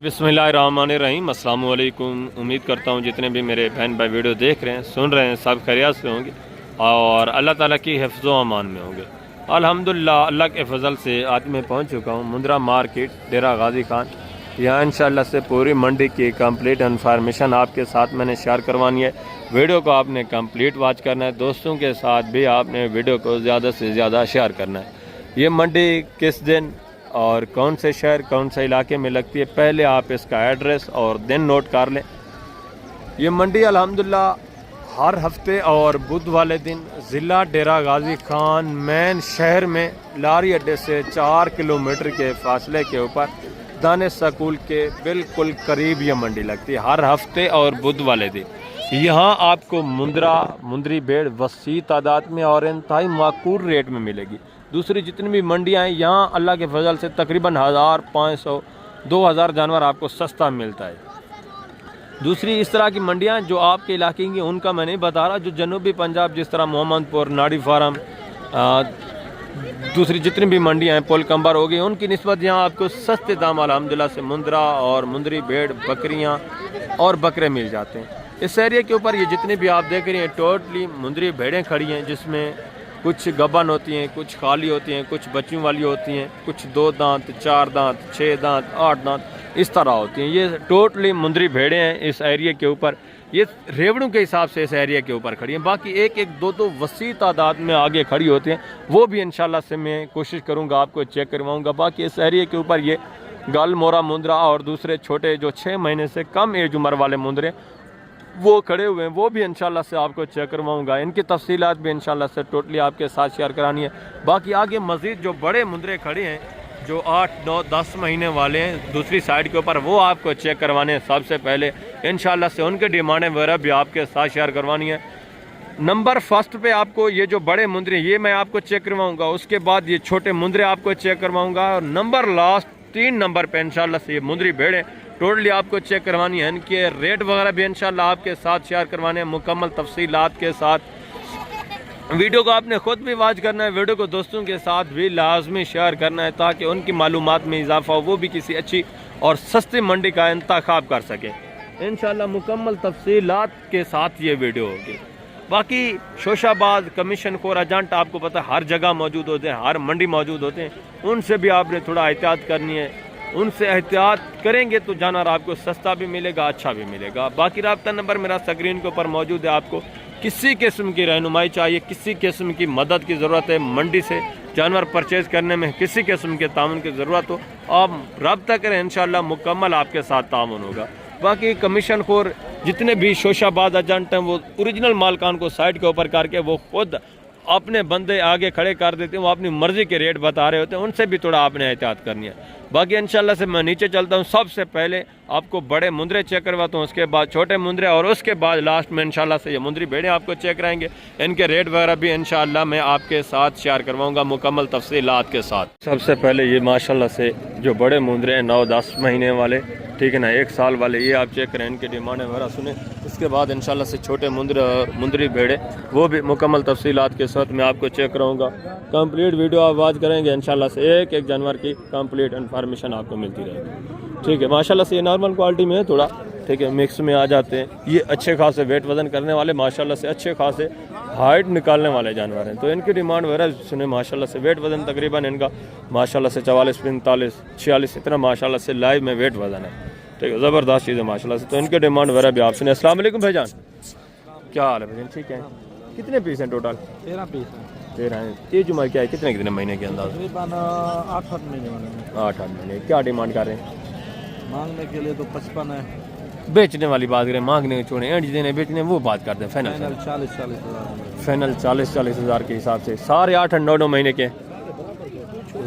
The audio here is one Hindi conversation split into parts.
बिस्मिल्लाहिर्रहमानिर्रहीम, अस्सलाम वालेकुम। उम्मीद करता हूँ जितने भी मेरे बहन भाई वीडियो देख रहे हैं, सुन रहे हैं, सब खैरियत से होंगे और अल्लाह ताला की हिफ्ज़ व अमान में होंगे। अल्हम्दुलिल्लाह, अल्लाह के फजल से आज मैं पहुँच चुका हूँ मुंद्रा मार्केट, डेरा गाजी खान। यहाँ इंशाअल्लाह से पूरी मंडी की कंप्लीट इन्फॉर्मेशन आपके साथ मैंने शेयर करवानी है। वीडियो को आपने कंप्लीट वॉच करना है, दोस्तों के साथ भी आपने वीडियो को ज़्यादा से ज़्यादा शेयर करना है। ये मंडी किस दिन और कौन से शहर कौन से इलाके में लगती है, पहले आप इसका एड्रेस और दिन नोट कर लें। ये मंडी अल्हम्दुलिल्लाह हर हफ्ते और बुध वाले दिन ज़िला डेरा गाजी खान मेन शहर में लारी अड्डे से 4 किलोमीटर के फासले के ऊपर दाने स्कूल के बिल्कुल करीब ये मंडी लगती है हर हफ्ते और बुध वाले दिन। यहाँ आपको मुंदरी भेड़ वसी तादाद में और इंतहाई माकूल रेट में मिलेगी। दूसरी जितनी भी मंडियाँ हैं, यहाँ अल्लाह के फजल से तकरीबन 1500 2000 जानवर आपको सस्ता मिलता है। दूसरी इस तरह की मंडियाँ जो आपके इलाके की, उनका मैं नहीं बता रहा, जो जनूबी पंजाब जिस तरह मोहम्मदपुर, नाड़ी फार्म, दूसरी जितनी भी मंडियाँ हैं, पुल कंबर हो गई, उनकी निस्बत यहाँ आपको सस्ते दाम अल्हम्दुलिल्लाह से मुंद्रा और मुंदरी भेड़, बकरियाँ और बकरे मिल जाते हैं। इस एरिया के ऊपर ये जितनी भी आप देख रही हैं टोटली मुंदरी भेड़ें खड़ी हैं, जिसमें कुछ गबन होती हैं, कुछ खाली होती हैं, कुछ बच्चियों वाली होती हैं, कुछ 2 दांत, 4 दांत, 6 दांत, 8 दांत इस तरह होती हैं। ये टोटली मुंदरी भेड़ें हैं इस एरिया के ऊपर। ये रेवड़ों के हिसाब से इस एरिया के ऊपर खड़ी हैं। बाकी एक एक दो दो वसी तादाद में आगे खड़ी होती हैं, वो भी इंशाल्लाह से मैं कोशिश करूँगा आपको चेक करवाऊँगा। बाकी इस एरिया के ऊपर ये गल, मोरा, मुंद्रा और दूसरे छोटे जो 6 महीने से कम एज उम्र वाले मुंदरे वो खड़े हुए हैं, वो भी इंशाल्लाह से आपको चेक करवाऊँगा। इनकी तफसीलात भी इंशाल्लाह से टोटली आपके साथ शेयर करानी है। बाकी आगे मज़ीद जो बड़े मुंदरे खड़े हैं जो 8, 9, 10 महीने वाले हैं दूसरी साइड के ऊपर, वो आपको चेक करवाने हैं सबसे पहले इंशाल्लाह से। उनके डिमांडें वगैरह भी आपके साथ शेयर करवानी है। नंबर फर्स्ट पे आपको ये जो बड़े मुंदरे ये मैं आपको चेक करवाऊँगा, उसके बाद ये छोटे मुंदरे आपको चेक करवाऊँगा और नंबर लास्ट 3 नंबर पे इंशाल्लाह से ये मुंदरी भेड़ें टोटली आपको चेक करवानी है। इनके रेट वगैरह भी इंशाल्लाह आपके साथ शेयर करवाने हैं मुकम्मल तफसीलात के साथ। वीडियो को आपने ख़ुद भी वॉच करना है, वीडियो को दोस्तों के साथ भी लाजमी शेयर करना है ताकि उनकी मालूमात में इजाफा हो, वो भी किसी अच्छी और सस्ती मंडी का इंतखाब कर सकें। इंशाल्लाह मुकम्मल तफसीलात के साथ ये वीडियो होगी। बाकी शोशाबाज, कमीशन खोर एजेंट आपको पता है हर जगह मौजूद होते हैं, हर मंडी मौजूद होते हैं, उनसे भी आपने थोड़ा एहतियात करनी है। उनसे एहतियात करेंगे तो जानवर आपको सस्ता भी मिलेगा, अच्छा भी मिलेगा। बाकी रब्ता नंबर मेरा स्क्रीन के ऊपर मौजूद है। आपको किसी किस्म की रहनुमाई चाहिए, किसी किस्म की मदद की ज़रूरत है, मंडी से जानवर परचेज़ करने में किसी किस्म के ताउन की ज़रूरत हो, आप रब्ता करें, इंशाल्लाह मुकम्मल आपके साथ ताउन होगा। बाकी कमीशन खोर जितने भी शोशाबाज एजेंट हैं वो ओरिजिनल मालकान को साइड के ऊपर करके वो खुद अपने बंदे आगे खड़े कर देते हैं, वो अपनी मर्ज़ी के रेट बता रहे होते हैं, उनसे भी थोड़ा आपने एहतियात करनी है। बाकी इंशाल्लाह से मैं नीचे चलता हूँ, सबसे पहले आपको बड़े मुंदरे चेक करवाता हूँ, उसके बाद छोटे मुंदरे और उसके बाद लास्ट में इंशाल्लाह से ये मुंदरी भेड़ें आपको चेक कराएंगे। इनके रेट वगैरह भी इंशाल्लाह मैं आपके साथ शेयर करवाऊँगा मुकम्मल तफसीलात के साथ। सबसे पहले ये माशाल्लाह से जो बड़े मुंदरे हैं 9-10 महीने वाले, ठीक है ना, 1 साल वाले, ये आप चेक करें, इनकी डिमांड वगैरह सुने। इसके बाद इंशाल्लाह से छोटे मुंदरी भेड़े वो भी मुकम्मल तफसीलात के साथ मैं आपको चेक कराऊँगा। कंप्लीट वीडियो आप वॉच करेंगे, इंशाल्लाह से एक एक जानवर की कंप्लीट इन्फॉर्मेशन आपको मिलती रहेगी। ठीक है, माशाल्लाह से ये नॉर्मल क्वालिटी में है थोड़ा, ठीक है, मिक्स में आ जाते हैं। ये अच्छे खासे वेट वज़न करने वाले, माशाल्लाह से अच्छे खासे हाइट निकालने वाले जानवर हैं, तो इनकी डिमांड वगैरह सुने। माशाल्लाह से वेट वज़न तकरीबन इनका माशाल्लाह से 44, 45, 46 इतना माशाल्लाह से लाइव में वेट वज़न है। ठीक है, ज़बरदस्त चीज़ है माशाल्लाह से। तो इनके डिमांड वगैरह भी आप सुने। अस्सलाम वालेकुम भाईजान, क्या हाल है भाईजान? ठीक है, कितने पीस हैं टोटल? 13 पीस हैं। 13 हैं। एज उम्र क्या है, कितने महीने के अंदाज? 8-8 महीने वाले हैं। 8-8 महीने। क्या डिमांड कर रहे हैं? मांगने के लिए तो 55 है। बेचने वाली बात करें, मांगने छोड़े एंड देने बेचने वो बात करते हैं। फाइनल 40-40 हज़ार। फाइनल 40-40 हज़ार के हिसाब से, सारे 8-9 महीने के।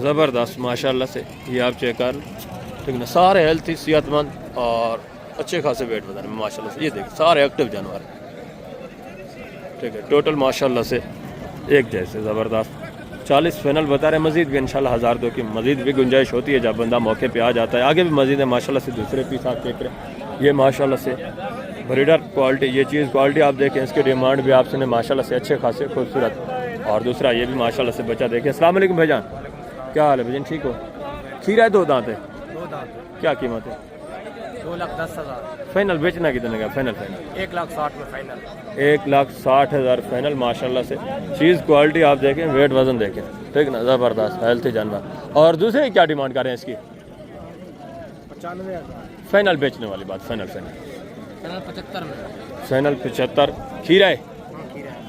ज़बरदस्त माशाल्लाह से, ये आप चेक कर, ठीक है ना, सारे हेल्थी, सेहतमंद और अच्छे खासे वेट वजन में माशाल्लाह से। ये देखिए सारे एक्टिव जानवर, ठीक है, टोटल माशाल्लाह से एक जैसे ज़बरदस्त। 40 फाइनल बता रहे, मज़ीद भी इंशाल्लाह 1000-2 की मज़ीद भी गुंजाइश होती है जब बंदा मौके पे आ जाता है। आगे भी मज़ीद है माशाल्लाह से। दूसरे पीस आप चेक करें, ये माशाल्लाह से ब्रीडर क्वालिटी, ये चीज़ क्वालिटी आप देखें, इसकी डिमांड भी आपसे माशाल्लाह से अच्छे खासे खूबसूरत। और दूसरा ये भी माशाल्लाह से बच्चा देखें। अस्सलाम वालेकुम भाईजान, क्या हाल है भाईजान? ठीक हो? खीरा है, 2 दांत है। 2 दांत। क्या कीमत है? 2,10,000। फाइनल बेचना कितने का? फाइनल 1,60,000 में फाइनल। 1,60,000 फाइनल। माशाल्लाह से चीज़ क्वालिटी आप देखें, वेट वज़न देखें, ठीक ना, ज़बरदस्त हेल्थी जानवर। और दूसरे क्या डिमांड कर रहे हैं इसकी? 95,000। फाइनल बेचने वाली बात, फाइनल 75 में। फाइनल 75। खीरा है,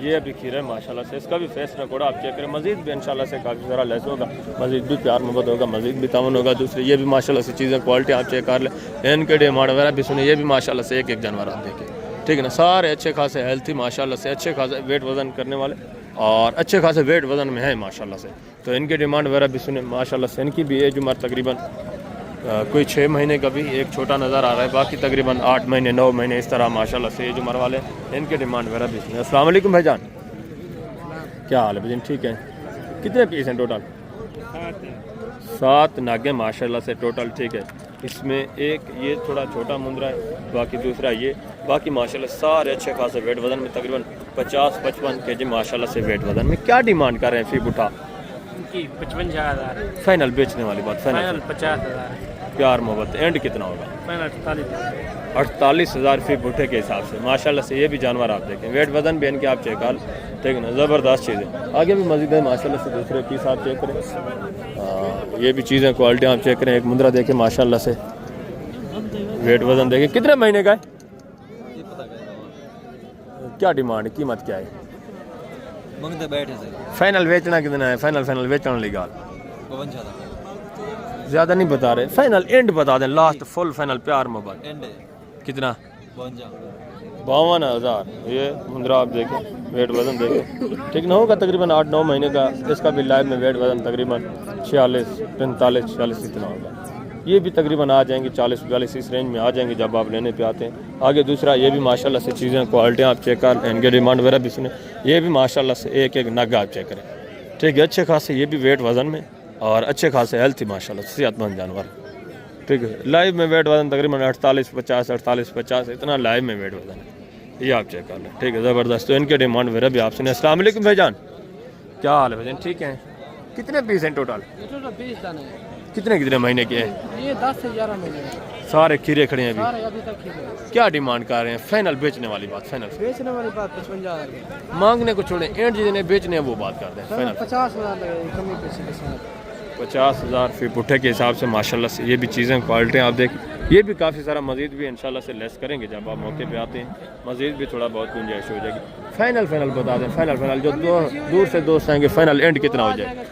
ये अभी खीरा है माशाल्लाह से। इसका भी फेस नकोड़ा आप चेक करें। मजीद भी इंशाल्लाह से काफ़ी सारा लेस होगा, मजीद भी प्यार मोहब्बत होगा, मजीद भी तावन होगा। दूसरे ये भी माशाल्लाह से चीज़ें क्वालिटी आप चेक कर लें। इनके डिमांड वगैरह भी सुने, ये भी माशाल्लाह से एक एक जानवर आप देखें, ठीक है ना। सारे अच्छे खासे हेल्थी माशाल्लाह से, अच्छे खासे वेट वज़न करने वाले और अच्छे खासे वेट वज़न में है माशाल्लाह से। तो इनके डिमांड वगैरह भी सुने माशाल्लाह से। इनकी भी एज उम्र तकरीबन कोई 6 महीने का भी एक छोटा नज़र आ रहा है, बाकी तकरीबन 8 महीने 9 महीने इस तरह माशाल्लाह से एज उम्र वाले। इनके डिमांड वगैरह भी सुने। अस्सलाम वालेकुम भाईजान, क्या हाल है भाईजान? ठीक है। कितने पीस हैं टोटल? 7 नागे माशाल्लाह से टोटल, ठीक है। इसमें एक ये थोड़ा छोटा मुंद्रा है, बाकी दूसरा ये, बाकी माशाल्लाह सारे अच्छे खासे वेट वज़न में तकरीबन 50-55 kg माशाल्लाह से वेट वज़न में। क्या डिमांड कर रहे हैं फी बुठा? 55,000। फाइनल बेचने वाली बात, फाइनल 50,000। प्यार मोहब्बत एंड कितना होगा? फाइनल 48,000। 48,000 फी बुठे के हिसाब से माशाल्लाह से। ये भी जानवर आप देखें, वेट वज़न भी इनके आप चेक कर, ठीक है ना, ज़बरदस्त चीज़ है। आगे भी मज़ीद है माशाल्लाह से। दूसरे पीस आप चेक करें, ये भी चीज़ें क्वालिटी आप चेक करें। एक मुंद्रा देखें माशाल्लाह से, वेट वज़न देखें। कितने महीने का है? क्या डिमांड, कीमत क्या है? मंगते बैठे से फाइनल बेचना कितना है? फाइनल बेचने वाली गाल 52,000 ज़्यादा नहीं बता रहे, फाइनल एंड बता दें, लास्ट फुल फाइनल प्यार मोहब्बत एंड कितना? 52,000। ये मुंद्रा आप देखें, वेट वज़न देखें, ठीक ना, होगा तकरीबन 8-9 महीने का। इसका भी लाइव में वेट वज़न तकरीबन 46-45-46 इतना होगा। ये भी तकरीबन आ जाएंगे 40-42 इस रेंज में आ जाएंगे जब आप लेने पे आते हैं। आगे दूसरा ये भी माशाल्लाह से चीज़ें क्वालिटी आप चेक कर, इनके डिमांड वगैरह भी सुने। ये भी माशाल्लाह से एक एक नग आप चेक करें, ठीक है, अच्छे खासे। ये भी वेट वज़न में और अच्छे खासे हेल्थी माशाल्लाह सेहतमंद जानवर, ठीक है। लाइव में वेट वज़न तकरीबन 48-50 48-50 इतना लाइव में वेट वज़न है, ये आप चेक कर लें, ठीक है, ज़बरदस्त। तो इनके डिमांड वगैरह भी आप सुने। अस्सलाम वालेकुम भाईजान, क्या हाल है भाईजान? ठीक है। कितने पीस हैं टोटल? कितने महीने के हैं? ये 10 से 11 महीने। सारे खीरे खड़े हैं अभी। सारे अभी तक खीरे। क्या डिमांड कर रहे हैं? फाइनल बेचने वाली बात, फाइनल बेचने वाली बात 55,000। मांगने को छोड़ें, एंड जितने बेचने हैं वो बात करते हैं। फाइनल 50,000 लगेगी कमी पैसे के साथ। 50,000 फी पुट्ठे के हिसाब से माशाल्लाह से। ये भी चीज़ें क्वालिटी आप देखें, ये भी काफ़ी सारा मजीद भी इंशाल्लाह से लेस करेंगे जब आप मौके पे आते हैं, मजीद भी थोड़ा बहुत गुंजाइश हो जाएगी। फाइनल बता दें, फाइनल जो दूर से दोस्त आएंगे, फाइनल एंड कितना हो जाएगा?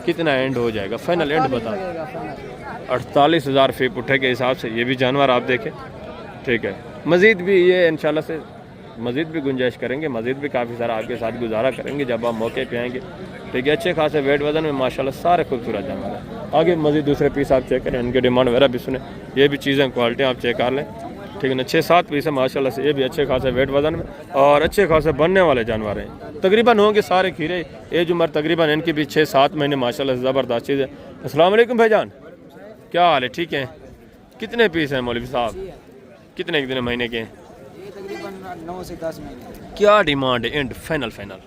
कितना एंड हो जाएगा? फाइनल एंड बता दें। 48,000 फी पुट्ठे के हिसाब से ये भी जानवर आप देखें, ठीक है। मजीद भी ये इंशाल्लाह से मजीद भी गुंजाइश करेंगे, मजीद भी काफ़ी सारा आपके साथ गुजारा करेंगे जब आप मौके पे आएंगे, ठीक है। अच्छे खासे वेट वज़न में माशाल्लाह सारे खूबसूरत जानवर हैं। आगे मजीद दूसरे पीस आप चेक करें, इनके डिमांड वगैरह भी सुने। ये भी चीज़ें क्वालिटी आप चेक कर लें, ठीक है ना। 6-7 पीस है माशाल्लाह से। ये भी अच्छे खासे वेट वज़न में और अच्छे खासे बनने वाले जानवर हैं। तकरीबन होंगे सारे खीरे, एज उम्र तकरीबन इनकी भी 6-7 महीने माशाल्लाह से। ज़बरदस्त चीज़ है। अस्सलाम वालेकुम भाईजान, क्या हाल है? ठीक है। कितने पीस हैं मौलवी साहब? कितने महीने के हैं? 9 से 10 महीने। क्या डिमांड है? एंड फाइनल 40,000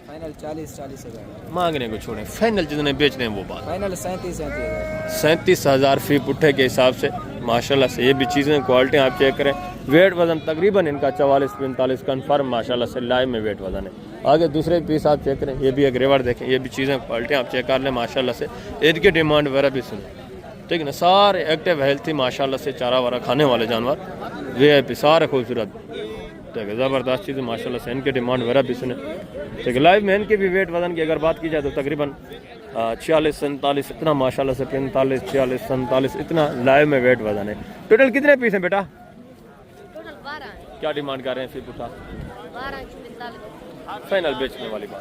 मांगने को छोड़ें, फाइनल जितने बेचने हैं वो बात। फाइनल 37,000। 37,000 फी पुट्ठे के हिसाब से माशाल्लाह से। ये भी चीज़ें क्वालिटी आप चेक करें। वेट वज़न तकरीबन इनका 44-45 कन्फर्म माशाल्लाह से लाइव में वेट वज़न है। आगे दूसरे पीस आप चेक करें, ये भी एक रेवर देखें, ये भी चीज़ें क्वालिटी आप चेक कर लें माशाल्लाह से। इनकी डिमांड वगैरह भी सुने, ठीक है ना। सारे एक्टिव हेल्थी माशाल्लाह से, चारा वारा खाने वाले जानवर, VIP सारे खूबसूरत, ठीक है, ज़बरदस्त चीज़ माशाल्लाह से। इनके डिमांड वगैरह भी सुने, ठीक है। लाइव में इनके भी वेट वज़न की अगर बात की जाए तो तकरीबन 46-47 इतना माशाल्लाह से, 45-46-47 इतना लाइव में वेट वज़न है। टोटल कितने पीस हैं बेटा? टोटल 12 है। क्या डिमांड कर रहे हैं फिर पुठा? 12 45। फाइनल बेचने वाली बात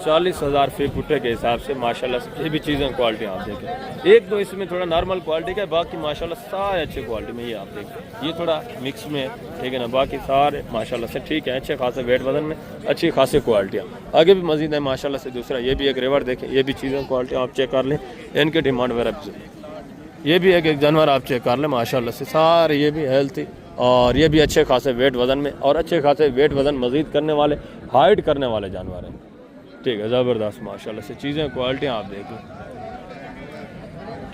40,000 फी पुट्ठे के हिसाब से माशाल्लाह से। ये भी चीज़ें क्वालिटी आप देखें, एक दो इसमें थोड़ा नॉर्मल क्वालिटी का है, बाकी माशाल्लाह सारे अच्छे क्वालिटी में। ये आप देखें, ये थोड़ा मिक्स में, ठीक है ना, बाकी सारे माशाल्लाह से ठीक है, अच्छे खासे वेट वज़न में, अच्छी खासी क्वालिटियाँ। आगे भी मजीद है माशाल्लाह से। दूसरा ये भी एक रेवर देखें, ये भी चीज़ें क्वालिटी आप चेक कर लें, इनके डिमांड वगैरह। ये भी एक जानवर आप चेक कर लें माशाल्लाह से। सारे ये भी हेल्थी और ये भी अच्छे खासे वेट वज़न में और अच्छे खासे वेट वज़न मज़ीद करने वाले, हाइट करने वाले जानवर हैं, ठीक है, ज़बरदस्त माशाल्लाह से। चीज़ें क्वालिटी आप देख लें,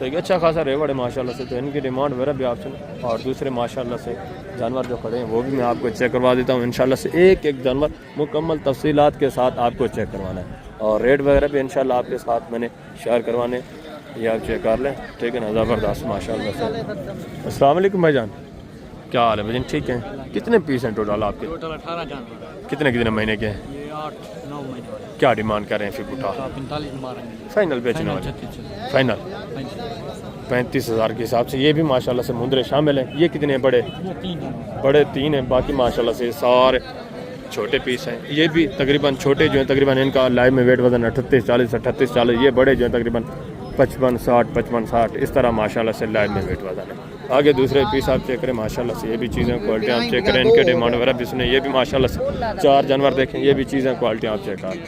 ठीक है, अच्छा खासा रेवड़ है माशाल्लाह से। तो इनकी डिमांड वगैरह भी आप सुने, और दूसरे माशाल्लाह से जानवर जो खड़े हैं वो भी मैं आपको चेक करवा देता हूँ इंशाल्लाह से। एक एक जानवर मुकम्मल तफसीलात के साथ आपको चेक करवाना है, और रेट वगैरह भी इंशाल्लाह आपके साथ मैंने शेयर करवाने, ये आप चेक कर लें। ठीक है ना, ज़बरदस्त माशाल्लाह से। अस्सलाम वालेकुम भाईजान, क्या हाल है भाईजान? ठीक है, कितने पीस हैं टोटल आपके? टोटल 18 जानवर, कितने कितने महीने के हैं? ये 8-9 महीने वाले। क्या डिमांड कर रहे हैं फिर बुटा? 45 मारेंगे फाइनल बेचने वाले? फाइनल 35,000 के हिसाब से। ये भी माशाल्लाह से मुंदरे शामिल हैं। ये कितने हैं? बड़े बड़े 3 हैं, बाकी माशाल्लाह से सारे छोटे पीस हैं। ये भी तकरीबन छोटे जो हैं, तकरीबन इनका लाइव में वेट वजन 38-40, 38-40। ये बड़े जो हैं तकरीबन 55-60, 55-60, इस तरह माशाल्लाह से लाइव में वेट वजन है। आगे दूसरे पीस आप चेक करें माशाल्लाह से, ये भी चीज़ें क्वालिटी आप चेक करें, इनके डिमांड वगैरह भी सुने। ये भी माशाल्लाह से 4 जानवर देखें, ये भी चीज़ें क्वालिटी आप चेक करें।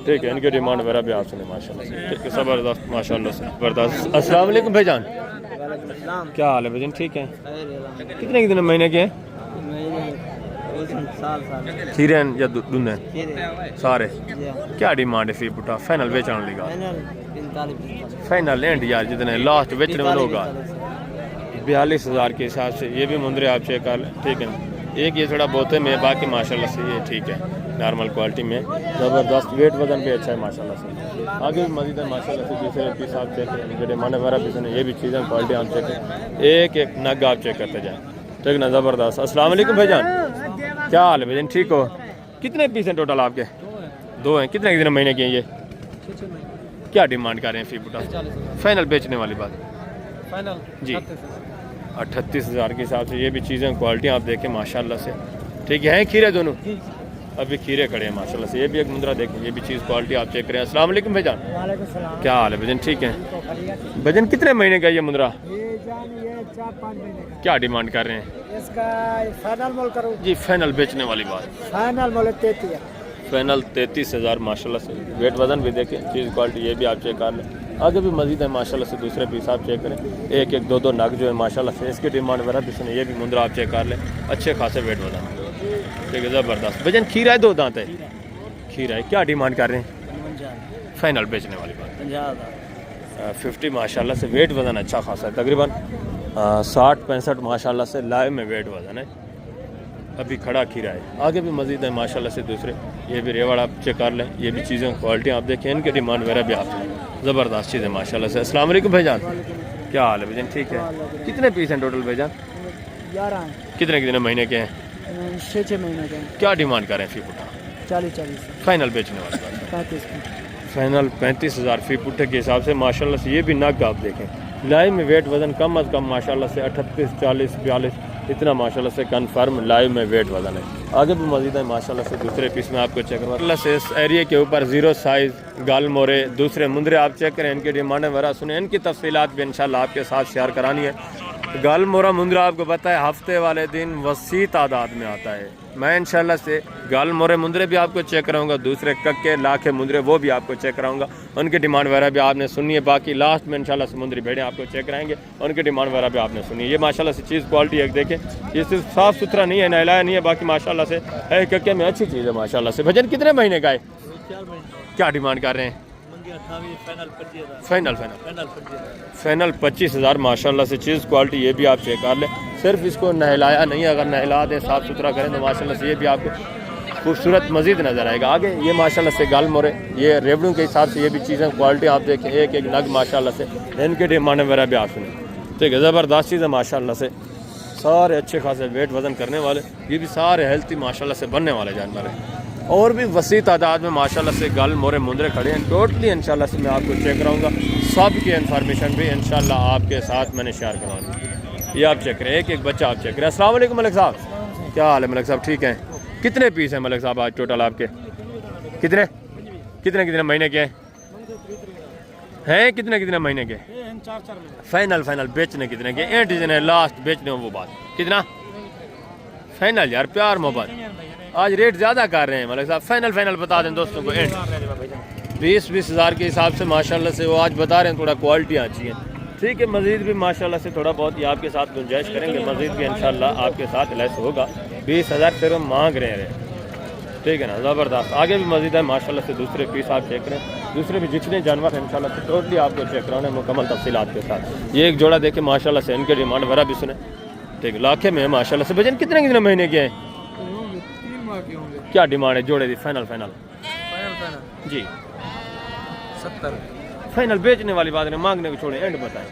ठीक है, इनके डिमांड वगैरह भी आप सुने माशाल्लाह से। ठीक है, ज़बरदस्त माशाल्लाह से, ज़बरदस्त। अस्सलाम वालेकुम भाईजान, क्या हाल है भाईजान? ठीक है, कितने कितने महीने के हैं? खीरे हैं या दूध? सारे। क्या डिमांड है फी बुटा? फाइनल बेचने वाली का? फाइनल एंड यार, जितने लास्ट बेचने वाले होगा 42,000 के हिसाब से। ये भी मुंदरे आप चेक कर लें। ठीक है, एक ये थोड़ा बोते में, बाकी माशाल्लाह से ये ठीक है, नॉर्मल क्वालिटी में, ज़बरदस्त वेट वजन भी अच्छा है माशाल्लाह से। आगे भी मजीद है माशाल्लाह से। दूसरे पीस आप चेक करें, इनके डिमांड वगैरह भी सुने। ये भी चीज़ें क्वालिटी आप चेक करें, एक एक नग आप चेक करते जाएँ। ठीक ना, ज़बरदस्त। अस्सलाम वालेकुम भाईजान, क्या हाल है भाईजान? ठीक हो? कितने पीस हैं टोटल आपके? 2 हैं। कितने कितने महीने के हैं ये? क्या डिमांड कर रहे हैं फी बुटा? फाइनल बेचने वाली बात? फाइनल जी 38,000 के हिसाब से। ये भी चीज़ें क्वालिटी आप देखें माशाल्लाह से। ठीक है, खीरे दोनों अभी खीरे खड़े हैं माशाल्लाह से। ये भी एक मुंदरा देखें, ये भी चीज़ क्वालिटी आप चेक करें। अस्सलाम वालेकुम भाईजान, क्या हाल है भाईजान? ठीक है भाईजान, कितने महीने का ये मुंदरा? 4-5 महीने का। क्या डिमांड कर रहे हैं इसका? फाइनल मोल करो जी, फाइनल बेचने वाली बात? फाइनल मोल 33 है। फाइनल 33,000 माशाल्लाह से। वेट वजन भी देखें, चीज़ क्वालिटी ये भी आप चेक कर लें। आगे भी मजीद है माशाल्लाह से। दूसरे पीस आप चेक करें, एक एक 2-2 नग जो है माशाल्लाह से। इसकी डिमांड वगैरह भी सुने। ये भी मुंदरा आप चेक कर लें, अच्छे खासे वेट वजन। ठीक है, ज़बरदस्त। भजन खीरा है, 2 दांत है? खीरा है। क्या डिमांड कर रहे हैं? फाइनल बेचने वाली बात? 50 माशाल्लाह से। वेट वजन अच्छा खासा है, तकरीबन 60-65 माशाल्लाह से लाइव में वेट वजन है। अभी खड़ा खीरा है। आगे भी मजीद है माशाल्लाह से। दूसरे ये भी रेवड़ आप चेक कर लें, ये भी चीज़ें क्वालिटी आप देखें, इनके डिमांड वगैरह भी आप ज़बरदस्त चीज़ है माशाल्लाह से। अस्सलाम वालेकुम भाईजान, क्या हाल है भाईजान? ठीक है, कितने पीस हैं टोटल भाईजान? 11 हैं। कितने कितने महीने के हैं? 6-6 महीने के। क्या डिमांड करें फी पुट्ठा? 40-40 फाइनल बेचने वाली बात? 35। फाइनल 35,000 फी पुट्ठे के हिसाब से माशाल्लाह से। ये भी नग आप देखें, लाइव में वेट वजन कम अज़ कम माशाल्लाह से 38-40-42 इतना माशाल्लाह से कन्फर्म लाइव में वेट वजन है। आगे भी मजीद है माशाल्लाह से। दूसरे पीस में आपको चेक करवा से। इस एरिया के ऊपर 0 साइज़ गाल मोरे दूसरे मुंदरे आप चेक करें, इनकी डिमांड वगैरह सुने, इनकी तफसीलात भी इंशाल्लाह आपके साथ शेयर करानी है। गाल मोरा मुंदरा आपको पता है हफ्ते वाले दिन वसी तादाद में आता है। मैं इंशाल्लाह से गाल मोरे मुंदरे भी आपको चेक कराऊंगा, दूसरे कक्के लाखे मुंदरे वो भी आपको चेक कराऊंगा, उनकी डिमांड वगैरह भी आपने सुनी है। बाकी लास्ट में इंशाल्लाह से मुंदरी भेड़ें आपको चेक कराएंगे, उनकी डिमांड वगैरह भी आपने सुनी है। ये माशाल्लाह से चीज़ क्वालिटी एक देखें, ये सिर्फ साफ़ सुथरा नहीं है, नहलाया नहीं है, बाकी माशाल्लाह से है कक्के में अच्छी चीज़ है माशाल्लाह से। भजन कितने महीने का है? 4 महीने। क्या डिमांड कर रहे हैं? फाइनल 25,000 माशाल्लाह से। चीज़ क्वालिटी ये भी आप चेक कर लें, सिर्फ इसको नहलाया नहीं है, अगर नहला दें साफ़ सुथरा करें तो माशाल्लाह से ये भी आपको खूबसूरत मज़ीद नज़र आएगा। आगे ये माशाल्लाह से गाल मोरे, ये रेवड़ों के हिसाब से ये भी चीज़ें क्वालिटी आप देखें, एक एक नग माशाल्लाह से, इनके डिमांड वगैरह भी आप सुने। ठीक है, ज़बरदस्त चीज़ है माशाल्लाह से। सारे अच्छे खासे वेट वज़न करने वाले, ये भी सारे हेल्थी माशाल्लाह से बनने वाले जानवर हैं, और भी वसी तादाद में माशाल्लाह से गाल मोरे मुंदरे खड़े हैं। टोटली इंशाल्लाह से मैं आपको चेक कराऊंगा, सब की इन्फॉर्मेशन भी इंशाल्लाह आपके साथ मैंने शेयर करवाऊंगा। ये आप चेक करें, एक एक बच्चा आप चेक करें। अस्सलाम वालेकुम मलिक साहब, क्या हाल है मलिक साहब? ठीक है, कितने पीस हैं मलिक साहब आज टोटल आपके? कितने कितने कितने महीने के हैं? कितने कितने महीने के? 4 फाइनल बेचने कितने के? एंड जिन्हें लास्ट बेचने हो वो बात कितना? फाइनल यार, प्यार मोहब्बत, आज रेट ज़्यादा कर रहे हैं मलिक साहब। फाइनल बता दें दोस्तों को, एंड 20 हज़ार के हिसाब से माशाल्लाह से वो आज बता रहे हैं, थोड़ा क्वालिटी अच्छी है। ठीक है, मज़ीद भी माशाल्लाह से थोड़ा बहुत ये आपके साथ गुंजाइश करेंगे, मज़ीद भी इंशाल्लाह आपके साथ लेस होगा। 20,000 फिर हम मांग रहे हैं। ठीक है ना, ज़बरदस्त। आगे भी मज़ीद है माशाल्लाह से। दूसरे पीस आप चेक करें, दूसरे भी जितने जानवर हैं इंशाल्लाह से टोटली आपको चेक कराना है मुकम्मल तफसीलात के साथ। ये एक जोड़ा देखे माशाल्लाह से, इनके डिमांड वगैरह भी सुने, ठीक लाखे में है माशाल्लाह से। भजन कितने कितने महीने के हैं? 3 माह के होंगे। क्या डिमांड है जोड़े दी? फाइनल फाइनल फाइनल जी 70 फाइनल। बेचने वाली बात नहीं, मांगने को छोड़े, एंड बताएं।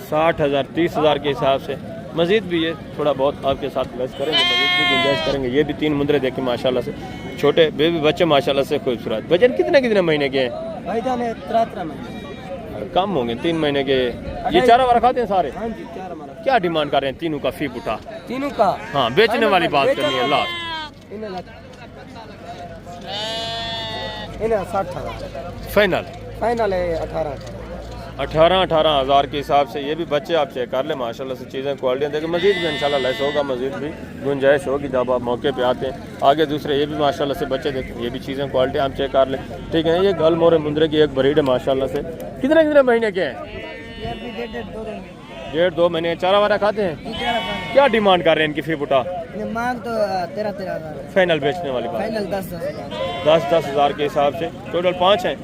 60,000 30,000 के हिसाब से। मजीद भी ये थोड़ा बहुत आपके साथ लेस करेंगे, मजीद भी गुंजाइश करेंगे। ये भी 3 मुंदरे देखें माशाल्लाह से, छोटे बेबी बच्चे माशाल्लाह से खूबसूरत। भजन कितने कितने महीने के हैं? भाई जाने 3 महीने। कम होंगे 3 महीने के। ये चारा वारा खाते हैं सारे? हाँ जी 4 हमारा। क्या डिमांड कर रहे हैं तीनों का फी उठा? तीनों का हाँ बेचने वाली बात करनी है लास्ट। इन्हें 60,000 फाइनल फाइनल है 18,000 के हिसाब से। ये भी बच्चे आप चेक कर ले माशाल्लाह से, चीज़ें क्वालिटी देखें। मजीद भी इंशाल्लाह लेस होगा, मजीद भी गुंजाइश होगी जब आप मौके पे आते हैं। आगे दूसरे ये भी माशाल्लाह से बच्चे देखें, ये भी चीज़ें क्वालिटी आप चेक कर लें, ठीक है। ये गल मोरे मुंदरे की एक ब्रीड है माशाल्लाह से। कितने कितने महीने के हैं? 1.5-2 महीने। चारा वारा खाते हैं? क्या डिमांड कर रहे हैं इनकी फी बुटा? मांग तो 13,000 फाइनल बेचने वाली बात? फाइनल 10,000 10,000 के हिसाब से। टोटल 5 हैं।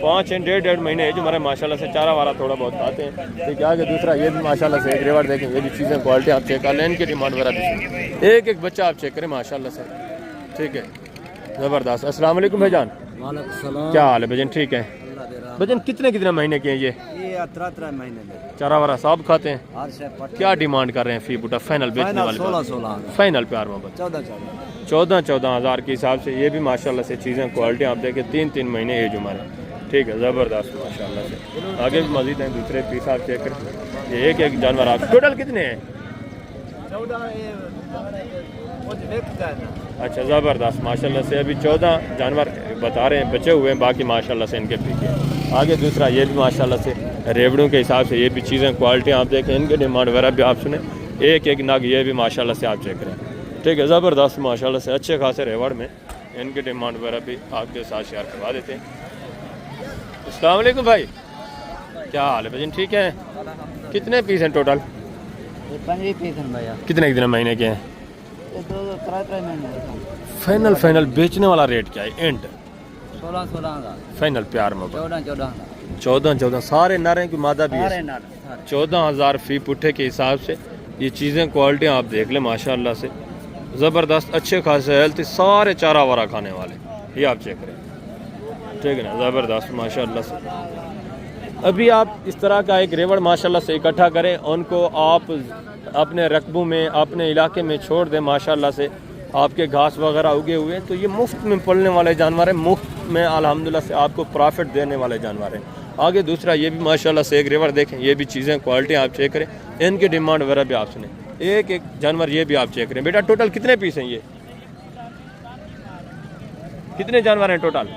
5 हैं। 1.5 महीने है जो हमारे माशाल्लाह से चारा वारा थोड़ा बहुत खाते हैं, ठीक है। आगे दूसरा ये भी माशाल्लाह से एक रेवर देखें, ये भी चीज़ें क्वालिटी आप चेक कर लें, इनकी डिमांड वगैरह भी एक एक बच्चा आप चेक करें माशाल्लाह से, ठीक है। ज़बरदस्त। अस्सलाम वालेकुम भाईजान, क्या हाल है भजन? ठीक है भजन। कितने कितने महीने के हैं ये? 13 महीने में। चारा वारा साहब खाते हैं? क्या डिमांड कर रहे हैं फी बुटा? फाइनल बेचने वाले? 16,000 फाइनल प्यार मोहब्बत 14,000 के हिसाब से। ये भी माशाल्लाह से चीज़ें क्वालिटी आप देखें, 3 महीने एज हमारे, ठीक है। ज़बरदस्त माशाल्लाह से। आगे भी मजीद हैं दूसरे पीस आप चेक करें। ये एक जानवर आप टोटल कितने हैं? 14 अच्छा ज़बरदस्त माशाल्लाह से। अभी 14 जानवर बता रहे हैं बचे हुए हैं, बाकी माशाल्लाह से इनके पीके। आगे दूसरा ये भी माशाल्लाह से रेवड़ों के हिसाब से, ये भी चीज़ें क्वालिटी आप देखें, इनके डिमांड वगैरह भी आप सुने। एक एक नग ये भी माशाल्लाह से आप चेक करें, ठीक है। ज़बरदस्त माशाल्लाह से अच्छे खासे रेवड़ में इनके डिमांड वगैरह भी आपके साथ शेयर करवा देते हैं। अस्सलाम वालेकुम भाई, क्या हाल है भजन? ठीक है। कितने पीस हैं टोटल? 15 पीस हैं भैया। कितने कितने महीने के हैं? 13 महीने। फाइनल बेचने वाला रेट क्या है? एंड 16,000 फाइनल प्यार में 14,000 सारे नर हैं कि मादा भी है? 14,000 फी पुट्ठे के हिसाब से। ये चीज़ें क्वालिटी आप देख लें माशाल्लाह से, ज़बरदस्त अच्छे खासे हेल्थी, सारे चारा वारा खाने वाले, ये आप चेक करें, ठीक है ना। ज़बरदस्त माशाल्लाह से। अभी आप इस तरह का एक रेवड़ माशाल्लाह से इकट्ठा करें, उनको आप अपने रकबों में अपने इलाके में छोड़ दें माशाल्लाह से। आपके घास वगैरह उगे हुए हैं तो ये मुफ्त में पलने वाले जानवर हैं, मुफ्त में अल्हम्दुलिल्लाह से आपको प्रॉफिट देने वाले जानवर हैं। आगे दूसरा ये भी माशाल्लाह से एक रेवर देखें, ये भी चीज़ें क्वालिटी आप चेक करें, इनकी डिमांड वगैरह भी आप सुने। एक एक जानवर ये भी आप चेक करें। बेटा टोटल कितने पीस हैं? ये कितने जानवर हैं टोटल?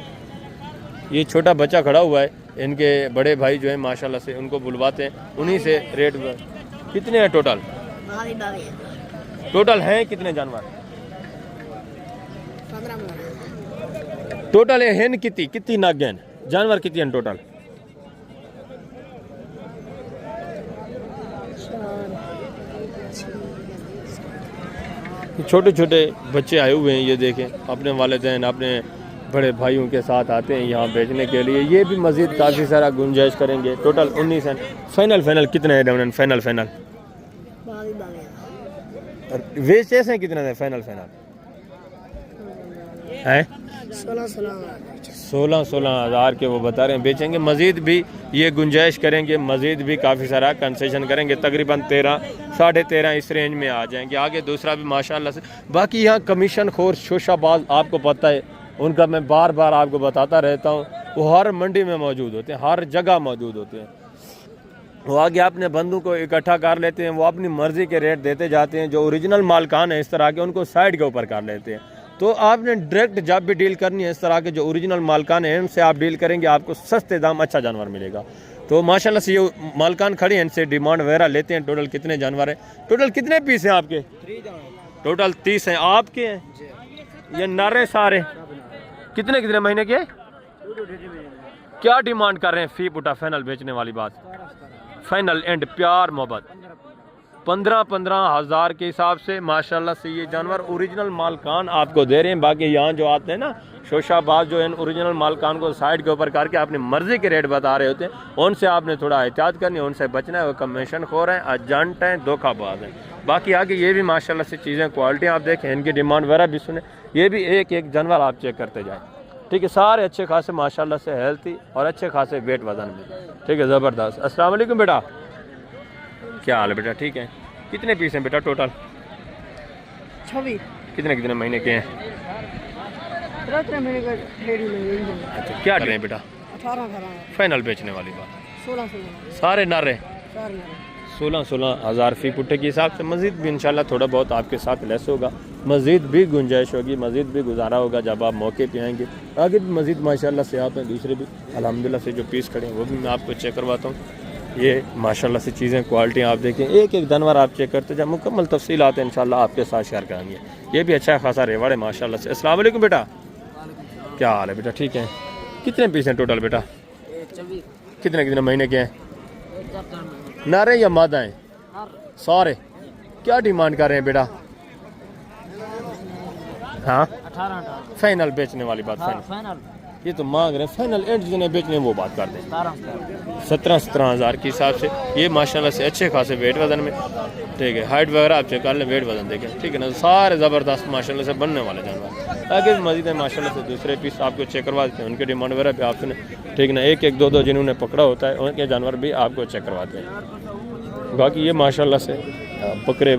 ये छोटा बच्चा खड़ा हुआ है, इनके बड़े भाई जो है माशाल्लाह से उनको बुलवाते हैं, उन्हीं से रेट। कितने हैं टोटल? टोटल हैं कितने जानवर टोटल? हैं कितनी नागन जानवर कितनी हैं टोटल? छोटे छोटे बच्चे आए हुए हैं, ये देखें, अपने वालिदैन अपने बड़े भाइयों के साथ आते हैं यहाँ बेचने के लिए। ये भी मज़ीद काफ़ी सारा गुंजाइश करेंगे। टोटल 19 हैं। फाइनल कितने हैं? फाइनल वेच हैं कितने हैं? फाइनल है 16,000 के वो बता रहे हैं बेचेंगे। मज़ीद भी ये गुंजाइश करेंगे, मज़ीद भी काफ़ी सारा कंसेशन करेंगे, तकरीबन 13 साढ़े 13 इस रेंज में आ जाएंगे। आगे दूसरा भी माशाल्लाह से। बाकी यहाँ कमीशन खोर शोशाबाज आपको पता है, उनका मैं बार बार आपको बताता रहता हूँ, वो हर मंडी में मौजूद होते हैं, हर जगह मौजूद होते हैं। वो आगे अपने बंदों को इकट्ठा कर लेते हैं, वो अपनी मर्ज़ी के रेट देते जाते हैं। जो ओरिजिनल मालकान है इस तरह के, उनको साइड के ऊपर कर लेते हैं। तो आपने डायरेक्ट जब भी डील करनी है इस तरह के जो ओरिजिनल मालकान हैं, इनसे आप डील करेंगे, आपको सस्ते दाम अच्छा जानवर मिलेगा। तो माशाल्लाह से ये मालकान खड़े हैं, इनसे डिमांड वगैरह लेते हैं। टोटल कितने जानवर हैं? टोटल कितने पीस हैं आपके? टोटल 30 हैं। आपके हैं ये नरे सारे? कितने कितने महीने के? क्या डिमांड कर रहे हैं फी बुटा? फाइनल बेचने वाली बात, फाइनल एंड प्यार मोहब्बत 15-15 हज़ार के हिसाब से माशाल्लाह से ये जानवर ओरिजिनल मालकान आपको दे रहे हैं। बाकी यहाँ जो आते हैं ना शोशाबाज जो है ओरिजिनल मालकान को साइड के ऊपर करके अपनी मर्जी के रेट बता रहे होते हैं, उनसे आपने थोड़ा एहतियात करनी है, उनसे बचना है। वो कमीशन खोर हैं, एजेंट हैं, धोखाबाज हैं। बाकी आगे ये भी माशाल्लाह से चीज़ें क्वालिटी आप देखें, इनकी डिमांड वगैरह भी सुने, ये भी एक एक जानवर आप चेक करते जाएँ। ठीक है, सारे अच्छे खासे माशाल्लाह से हेल्थी और अच्छे खासे वेट वजन में। ठीक है, ज़बरदस्त। अस्सलाम वालेकुम बेटा, क्या हाल है बेटा? ठीक है, कितने पीस हैं बेटा टोटल? 26। कितने कितने महीने के हैं? 13 महीने का डेढ़ी महीने। अच्छा, क्या करें बेटा? 18 फाइनल बेचने वाली बात? 16 सारे नारे 16 हज़ार फी पुट्टे के हिसाब से। मज़ीद भी इंशाल्लाह थोड़ा बहुत आपके साथ लेस होगा, मज़ीद भी गुंजाइश होगी, मज़ीद भी गुजारा होगा जब आप मौके पे आएंगे। आगे भी मज़ीद माशाल्लाह से आप हैं, दूसरे भी अल्हम्दुलिल्लाह से जो पीस खड़े हैं वो भी मैं आपको चेक करवाता हूँ। ये माशाल्लाह से चीज़ें क्वालिटी आप देखें, एक एक जानवर आप चेक करते जब मुकम्मल तफसील आते हैं इंशाल्लाह आपके साथ शेयर करेंगे। ये भी अच्छा खासा रेवाड़ है माशाल्लाह से। अस्सलाम वालेकुम बेटा, क्या हाल है बेटा? ठीक है, कितने पीस हैं टोटल बेटा? 24। कितने कितने महीने के हैं? नारे या मादा हैं? सारे। क्या डिमांड कर रहे हैं बेटा? हाँ 18 फाइनल बेचने वाली बात? फाइनल ये तो मांग रहे हैं, फाइनल एंड जिन्हें बेचने वो बात कर दें। 17 हज़ार के हिसाब से ये माशाल्लाह से अच्छे खासे वेट वजन में। ठीक है, हाइट वगैरह आप चेक कर लें, वेट वजन देखें। ठीक है ना, सारे ज़बरदस्त माशाल्लाह से बनने वाले जानवर। आगे भी मज़ीद है माशाल्लाह से दूसरे पीस आपको चेक करवा देते हैं, उनके डिमांड वगैरह भी आप सुने। ठीक ना, एक एक दो दो जिन्होंने पकड़ा होता है उनके जानवर भी आपको चेक करवाते हैं। बाकी ये माशाल्लाह से बकरे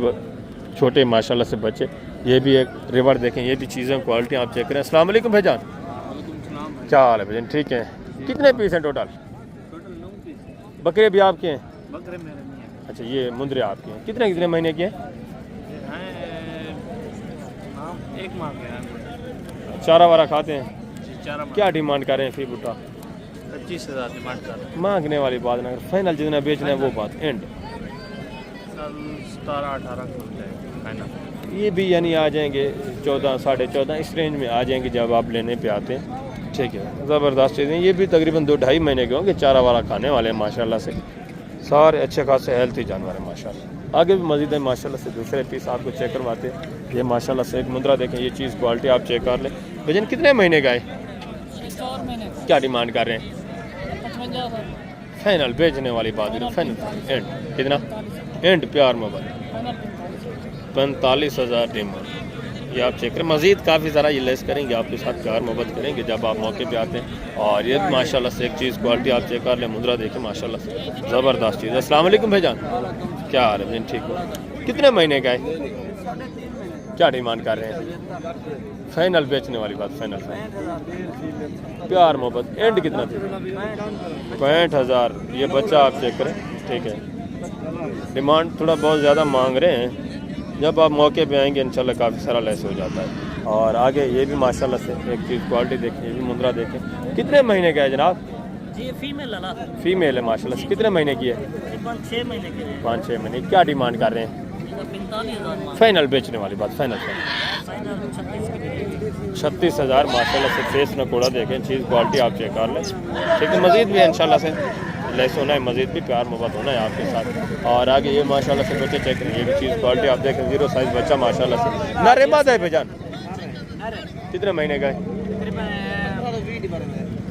छोटे माशाल्लाह से बच्चे, ये भी एक रिवर देखें, ये भी चीज़ें क्वालिटी आप चेक करें। अस्सलाम वालेकुम भाईजान, क्या हाल है भाईजान? ठीक है, कितने पीस हैं टोटल? बकरे भी आपके हैं? बकरे मेरे नहीं है। अच्छा, ये मुंदरे आपके हैं। कितने कितने महीने के हैं? एक माह के हैं। चारा वारा खाते हैं? चारा क्या डिमांड कर रहे हैं फी बुट्टा? 25,000 डिमांड कर रहे हैं। मांगने वाली बात ना, फाइनल जितना बेचना है वो बात एंड। 17-18 खुल जाएगा फाइनल। ये भी यानी आ जाएंगे 14 साढ़े 14 इस रेंज में आ जाएंगे जब आप लेने पे आते हैं। ठीक है, ज़बरदस्त चीज़ें। ये भी तकरीबन 2-2.5 महीने के होंगे, चारा वाला खाने वाले हैं माशाल्लाह से। सारे अच्छे खासे हेल्थी जानवर हैं माशाल्लाह। आगे भी मज़ीद है माशाल्लाह से दूसरे पीस आपको चेक करवाते हैं। ये माशाल्लाह से एक मुंद्रा देखें, ये चीज़ क्वालिटी आप चेक कर लें। वजन कितने महीने का है? क्या डिमांड कर रहे हैं? फाइनल बेचने वाली बात है, फाइनल एंड कितना? एंड प्यार मोहब्बत 45,000 डिमांड। ये आप चेक करें, मज़ीद काफ़ी ज़रा ये लेस करेंगे आपके साथ, प्यार मोहब्बत करेंगे जब आप मौके पे आते हैं। और ये माशाल्लाह से एक चीज़ क्वालिटी आप चेक कर लें, मुद्रा देखें माशाल्लाह से ज़बरदस्त चीज़। अस्सलाम वालेकुम भाईजान, क्या हाल है? ठीक हो, कितने महीने का है? क्या डिमांड कर रहे हैं? फाइनल बेचने वाली बात? फाइनल प्यार मोहब्बत एंड कितना थी? 65,000। ये बच्चा आप चेक करें। ठीक है, डिमांड थोड़ा बहुत ज़्यादा मांग रहे हैं, जब आप मौके पे आएंगे इंशाल्लाह काफ़ी सारा लेस हो जाता है। और आगे ये भी माशाल्लाह से एक चीज़ क्वालिटी देखें, ये भी मुंद्रा देखें। कितने महीने का है जनाब? जी फीमेल है माशाल्लाह से। कितने महीने की है? 5-6 महीने के लिए। 5-6 महीने। क्या डिमांड कर रहे हैं? 45,000 फाइनल बेचने वाली बात? फाइनल 36,000 माशाल्लाह से। फेस नकोड़ा देखें, चीज़ क्वालिटी आप चेक कर लें। ठीक है, मज़ीद भी इंशाल्लाह से लेस होना है, मज़ीद भी प्यार मोहब्बत होना है आपके साथ। और आगे ये माशाल्लाह से बच्चे चेक करें, ये भी चीज़ क्वालिटी आप देखें, 0 साइज़ बच्चा माशाल्लाह से। नारे मादा है भाईजान? कितने महीने का है?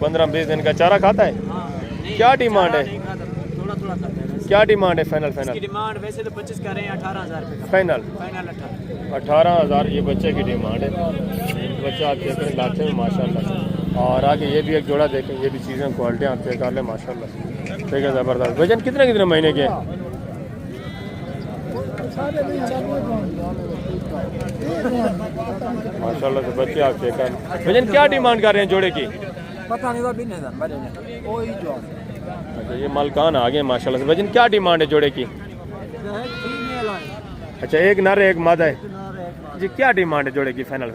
15-20 दिन का। चारा खाता है? क्या डिमांड है? क्या डिमांड है? फाइनल डिमांड वैसे तो 25 कर रहे हैं, 18,000 रुपये फाइनल 18,000 ये बच्चे की डिमांड है। बच्चा आप देख रहे लाते हैं माशाल्लाह से। और आगे ये भी एक जोड़ा देखें, ये भी चीज़ें क्वालिटी आप चेक कर लें माशाल्लाह से। ठीक है, ज़बरदस्त। वजन कितने कितने महीने के हैं? माशाल्लाह से बच्चे आप चेक कर लें। वजन क्या डिमांड कर रहे हैं जोड़े की? पता नहीं। अच्छा, ये मालकान आ गए माशाल्लाह से। वजन क्या डिमांड है जोड़े की? अच्छा, एक नर एक मादा है जी। क्या डिमांड है जोड़े की? फाइनल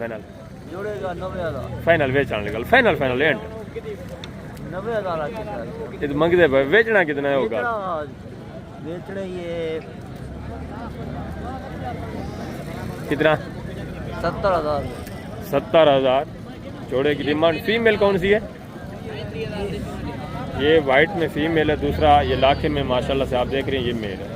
जोड़ेगा 90,000। फाइनल बेचने निकल। फाइनल एंड 90,000 ये तो मंगते भाई। बेचना कितना होगा? बेचने ये कितना? 70,000। 70,000 जोड़े की डिमांड। फीमेल कौन सी है? ये वाइट में फीमेल है, दूसरा ये लाखे में माशाल्लाह से आप देख रहे हैं ये मेल है।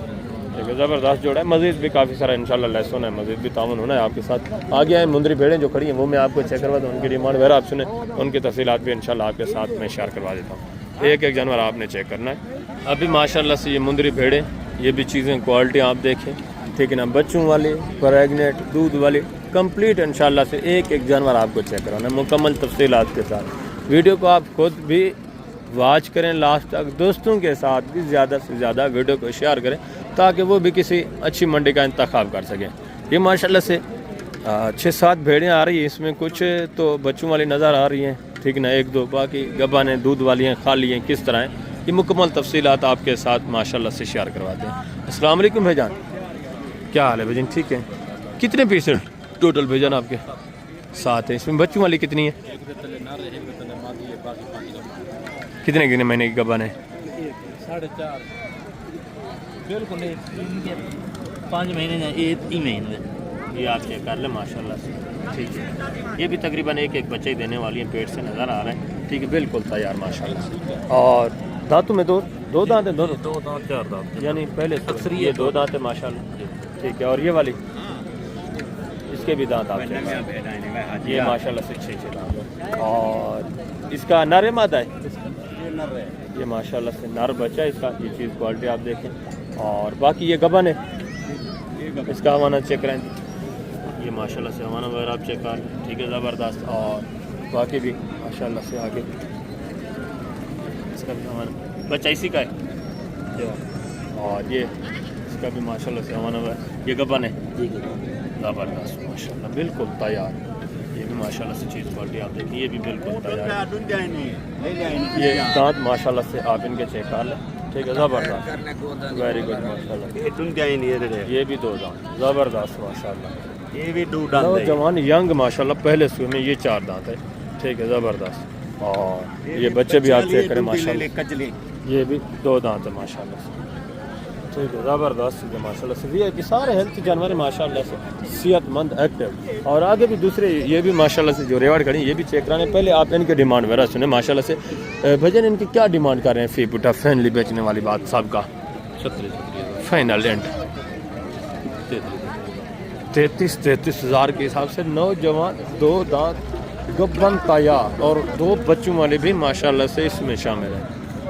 ठीक है, ज़बरदस्त जोड़ा है। मज़ीद भी काफ़ी सारा इंशाल्लाह लेस होना है, मज़ीद भी ताउन होना है आपके साथ। आगे आए मुंदरी भेड़ें जो खड़ी हैं वो मैं आपको चेक करवा दूँ, उनकी डिमांड वगैरह आप सुने, उनकी तफसीलात भी इंशाल्लाह आपके साथ मैं शेयर करवा देता हूँ। एक एक जानवर आपने चेक करना है। अभी माशाल्लाह से ये मुंदरी भेड़ें, ये भी चीज़ें क्वालिटी आप देखें, ठीक है ना, बच्चों वाले, प्रेगनेंट, दूध वाले, कंप्लीट इंशाल्लाह से एक एक जानवर आपको चेक कराना है मुकम्मल तफसीलात के साथ। वीडियो को आप खुद भी वॉच करें लास्ट तक, दोस्तों के साथ भी ज़्यादा से ज़्यादा वीडियो को शेयर करें ताकि वो भी किसी अच्छी मंडी का इंतखाब कर सकें। ये माशाल्लाह से 6-7 भेड़ें आ रही हैं, इसमें कुछ तो बच्चों वाली नज़र आ रही हैं, ठीक ना, 1-2 बाकी गबान हैं, दूध वाली हैं, खाली हैं, किस तरह हैं, ये मुकम्मल तफसीलात आपके साथ माशाल्लाह से शेयर करवाते हैं। अस्सलाम वालेकुम भाईजान, क्या हाल है भाईजान? ठीक है। कितने पीस हैं टोटल भाईजान आपके? 7 हैं। इसमें बच्चों वाली कितनी है? कितने कितने महीने की गबान है? 4.5 बिल्कुल 5 महीने या 1 महीने। ये आप चेक कर लें माशाल्लाह से, ठीक है। ये भी तकरीबन एक एक बच्चे ही देने वाली है, पेट से नज़र आ रहा है, ठीक है, बिल्कुल तैयार माशाल्लाह से। और दांतों में दो दांत हैं, दोनों 2 दांत 4 दांत, यानी पहले अक्सर ये 2 दांत है माशाल्लाह, ठीक है। और ये वाली, इसके भी दांत आप चेक करें, ये माशाल्लाह से 6 दांत है। और इसका नर है मादा है? ये माशाल्लाह से नर बच्चा है इसका, ये चीज़ क्वालिटी आप देखें। और बाकी ये गबन है, इसका हवाना चेक करें, ये माशाल्लाह से हवाना वगैरह आप चेक कर, ठीक है, ज़बरदस्त। और बाकी भी माशाल्लाह से आगे इसका भी हवाना बच्चा इसी का है। और ये इसका भी माशाल्लाह से हवाना वगैरह, ये गबन है, ज़बरदस्त माशाल्लाह, बिल्कुल तैयार। ये भी माशाल्लाह से चीज़ क्वालिटी आप देखिए, ये भी बिल्कुल तैयार है। ये दांत माशाल्लाह से आप इनके चेक कर लें, ठीक है, ज़बरदस्त, वेरी गुड माशाल्लाह। ये भी 2 दांत, ज़बरदस्त माशाल्लाह। ये भी 2 दांत है। जवान यंग माशाल्लाह, पहले सुबह में ये 4 दांत है, ठीक है, ज़बरदस्त। और ये बच्चे भी आप चेक करें माशाल्लाह, ये भी 2 दांत है माशाल्लाह से, ठीक है, ज़बरदस्त माशाल्लाह से। ये सारे हेल्थ जानवर हैं माशाल्लाह से, सेहतमंद, एक्टिव। और आगे भी दूसरे ये भी माशाल्लाह से जो रेवाड़ खड़ी, ये भी चेक कराने। पहले आप इनके डिमांड वगैरह सुने माशाल्लाह से। भजन इनकी क्या डिमांड कर रहे हैं? फी पुटा फैनली बेचने वाली बात साहब का, फाइनल एंड 33 हज़ार के हिसाब से। नौजवान, 2 दांत, गब्बन तैयार और 2 बच्चों वाले भी माशाल्लाह से इसमें शामिल हैं,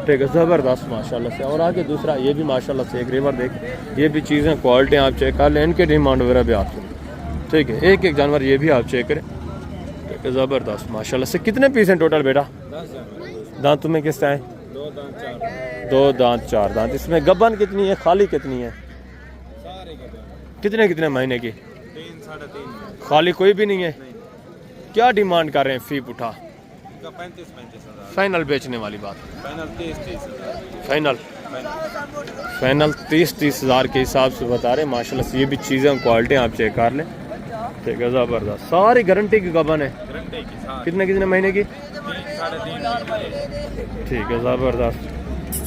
ठीक है, ज़बरदस्त माशाल्लाह से। और आगे दूसरा ये भी माशाल्लाह से एक रेवर देख, ये भी चीज़ें क्वालिटी आप चेक कर लें, इनके डिमांड वगैरह भी आप सुनें, ठीक है। एक एक जानवर ये भी आप चेक करें, ठीक है, ज़बरदस्त माशाल्लाह से। कितने पीस हैं टोटल बेटा? दांतों में किस तरह है? 2 दांत 4 दांत। इसमें गब्बन कितनी है, खाली कितनी है? कितने महीने की? 3-3.5 खाली कोई भी नहीं है। क्या डिमांड कर रहे हैं फी उठा? 35-35 हज़ार फाइनल बेचने वाली बात, फाइनल 30-30 हज़ार फाइनल 30 हज़ार के हिसाब से बता रहे हैं माशाल्लाह से। ये भी चीज़ें क्वालिटी आप चेक कर लें, ठीक है, ज़बरदस्त। सारी गारंटी की गबन है। कितने महीने की? 3.5 ठीक है, ज़बरदस्त।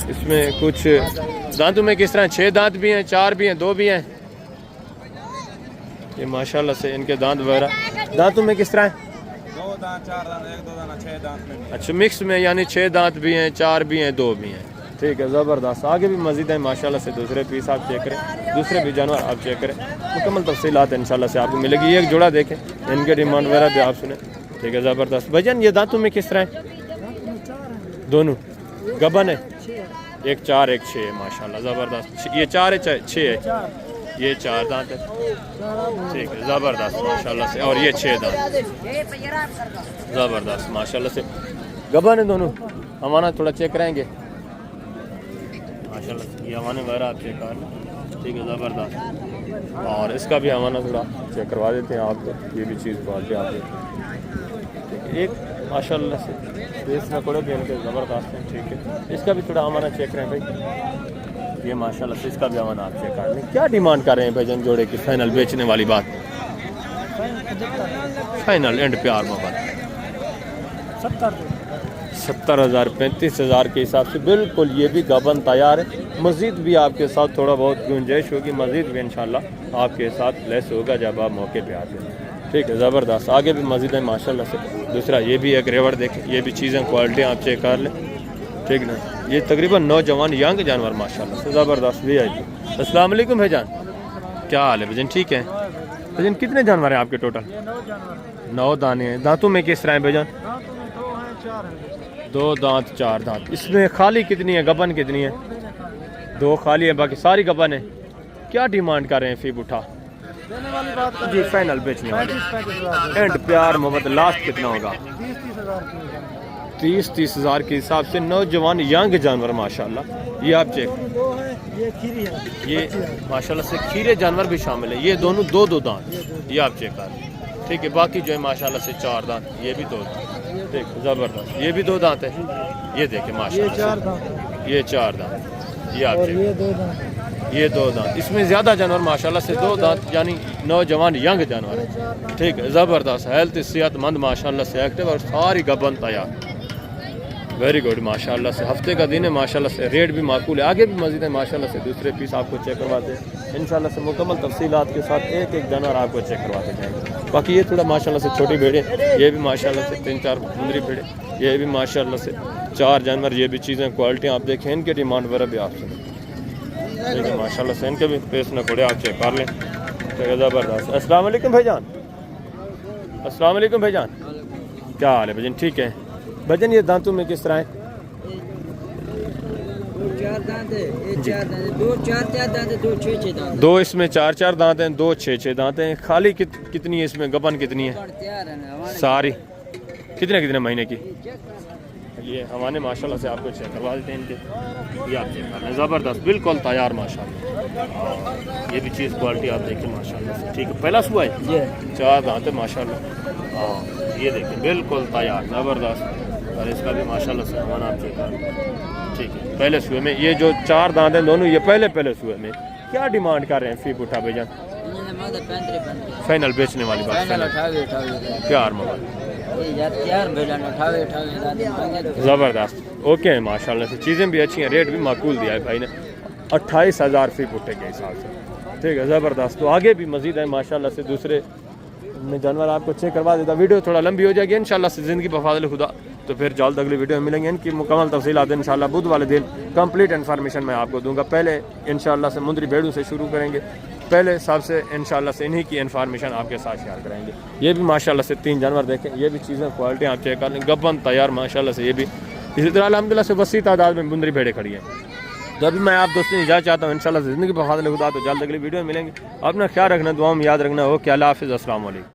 इसमें कुछ दांतों में किस तरह? 6 दांत भी हैं, 4 भी हैं, 2 भी हैं। ये माशाल्लाह से इनके दांत वगैरह, दांतों में किस तरह है? 2 दांत 4 दांत 1-2 दाना 6 दांत में। अच्छा, मिक्स में, यानी 6 दांत भी हैं, 4 भी हैं, 2 भी हैं, ठीक है, ज़बरदस्त। आगे भी मज़ीद है माशाल्लाह से। दूसरे पीस आप चेक करें, दूसरे भी जानवर आप चेक करें, मुकम्मल तफसीलात इंशाल्लाह से आपको मिलेगी। ये एक जोड़ा देखें, इनके डिमांड वगैरह भी आप सुने, ठीक है, ज़बरदस्त। भजन ये दांतों में किस तरह है? दोनों गबन है, एक 4 एक 6 माशाल्लाह, ज़बरदस्त। ये 4 है, 6 है, ये 4 दांत है, ठीक है, ज़बरदस्त माशाल्लाह से। और ये 6 दांत, ज़बरदस्त माशाल्लाह से। गबन है दोनों। हमारा थोड़ा चेक कराएंगे माशाल्लाह से। ये हमारे वगैरह आप चेक कर लें, ठीक है, ज़बरदस्त। और इसका भी हमारा थोड़ा चेक करवा देते हैं आपको। ये भी चीज़ क्वालिटी आप देखें, एक माशाल्लाह से फेस नकोड़े भी इनके ज़बरदस्त हैं, ठीक है। इसका भी थोड़ा हमारा चेक करें भाई, ये माशाल्लाह से इसका भी हमारा आप चेक कर लें। क्या डिमांड कर रहे हैं भाईजान जोड़े की? फाइनल बेचने वाली बात, फाइनल एंड प्यार मोहब्बत 70,000 35,000 के हिसाब से बिल्कुल। ये भी गबन तैयार है। मज़ीद भी आपके साथ थोड़ा बहुत गुंजाइश होगी, मज़ीद भी इंशाल्लाह आपके साथ लेस होगा जब आप मौके पे आते हैं, ठीक है, ज़बरदस्त। आगे भी मज़ीद है माशाल्लाह से। दूसरा ये भी एक रेवड़ देखें, ये भी चीज़ें क्वालिटी आप चेक कर लें, ठीक ना। ये तकरीबन नौजवान यंग जानवर माशाल्लाह से ज़बरदस्त भी है। अस्सलाम वालेकुम भाईजान, क्या हाल है भाईजान? ठीक है भाईजान। कितने जानवर हैं आपके टोटल? 9 दाने हैं। दांतों में किस तरह है भाईजान? 2 दांत 4 दांत। इसमें खाली कितनी है, गबन कितनी है? 2 खाली है, बाकी सारी गबन है। क्या डिमांड कर रहे हैं फी बुठा? जी फाइनल बेचने वाले। एंड प्यार मोहब्बत लास्ट कितना होगा? 30 हज़ार के हिसाब से नौजवान यंग जानवर माशाल्लाह। ये आप चेक, ये माशाल्लाह से खीरे जानवर भी शामिल है। ये दोनों 2 दांत, ये आप चेक कर, ठीक है। बाकी जो है माशाल्लाह से 4 दांत, ये भी 2 दांत, ठीक ज़बरदस्त। ये भी 2 दांत है, ये देखे माशाल्लाह। ये 4 दांत, ये आप चेक, ये 2 दांत। इसमें ज़्यादा जानवर माशाल्लाह से 2 दांत, यानी नौजवान यंग जानवर है, ठीक है ज़बरदस्त। हेल्थ सेहतमंद माशाल्लाह से, एक्टिव और सारी गबन तैयार। वेरी गुड माशाल्लाह से। हफ्ते का दिन है माशाल्लाह से। रेट भी माकूल है। आगे भी मज़ीद है माशाल्लाह से। दूसरे पीस आपको चेक करवाते हैं इंशाल्लाह से, मुकम्मल तफसीलात के साथ एक जानवर आपको चेक करवाते जाएंगे। बाकी ये थोड़ा माशाल्लाह से छोटी भेड़े, ये भी माशाल्लाह से 3-4 मुंदरी भेड़े, ये भी माशाल्लाह से 4 जानवर। ये भी चीज़ें क्वालिटी आप देखें, इनके डिमांड वगैरह भी आप सुनें, ठीक है माशाल्लाह से। इनके भी पेश न कोड़े आप चेक कर लें, ठीक है ज़बरदस्त। अस्सलाम वालेकुम भाईजान, अस्सलाम वालेकुम भाईजान, क्या हाल है भाईजान? ठीक है भाईजान। ये दांतों में किस तरह है? 4 दांत है, 4 दांत है, 2 4 दांत है, 2 6 दांत। 2 इसमें 4 दांत हैं, 2 6 दांत हैं। खाली कितनी है इसमें, गबन कितनी है? सारी कितने महीने की? ये हमारे माशाल्लाह से आपको चेक करवा देते हैं इनके, ये आप चेक कर लें, ज़बरदस्त बिल्कुल तैयार माशाल्लाह। ये भी चीज़ क्वालिटी आप देखिए माशाल्लाह से, ठीक है। पहला सुबह है, 4 दांत है माशाल्लाह। हाँ ये देखिए बिल्कुल तैयार ज़बरदस्त। और इसका भी माशाल्लाह से हमारा आप चेक कर, ठीक है। पहले सुबह में ये जो 4 दांत हैं दोनों, ये पहले सुबह में क्या डिमांड कर रहे हैं फी बुठा भाईजान? फाइनल बेचने वाली बात, प्यार मोबाइल ज़बरदस्त। ओके है माशाल्लाह से। चीज़ें भी अच्छी हैं, रेट भी माकूल दिया है भाई ने, 28 हज़ार फी बुट्टे के हिसाब से, ठीक है ज़बरदस्त। तो आगे भी मज़ीद है माशाल्लाह से, दूसरे में जानवर आपको चेक करवा देता। वीडियो थोड़ा लंबी हो जाएगी इंशाल्लाह से, ज़िंदगी बफाज़िल खुदा। तो फिर जल्द अगली वीडियो में मिलेंगे। इनकी मुकम्मल तफसीलात इंशाल्लाह बुध वाले दिन कंप्लीट इन्फॉर्मेशन मैं आपको दूंगा। पहले इंशाल्लाह से मुंदरी भेड़ों से शुरू करेंगे, पहले सबसे इंशाल्लाह से इन्हीं की इन्फॉर्मेशन आपके साथ शेयर करेंगे। ये भी माशाल्लाह से 3 जानवर देखें, ये भी चीज़ें क्वालिटी आप चेक कर लें, गबन तैयार माशाल्लाह से। ये भी इसी तरह अल्हम्दुलिल्लाह से वसी तादाद में मुंदरी भेड़े खड़ी हैं। जब भी मैं आप दोस्तों इजाज़त चाहता हूँ इंशाल्लाह ज़िंदगी बफाज़िल खुदा। तो जल्द अगली वीडियो में मिलेंगे। अपना ख्याल रखना, दुआ में याद रखना हो। क्या अल्लाह हाफ़िज़, अस्सलाम वालेकुम।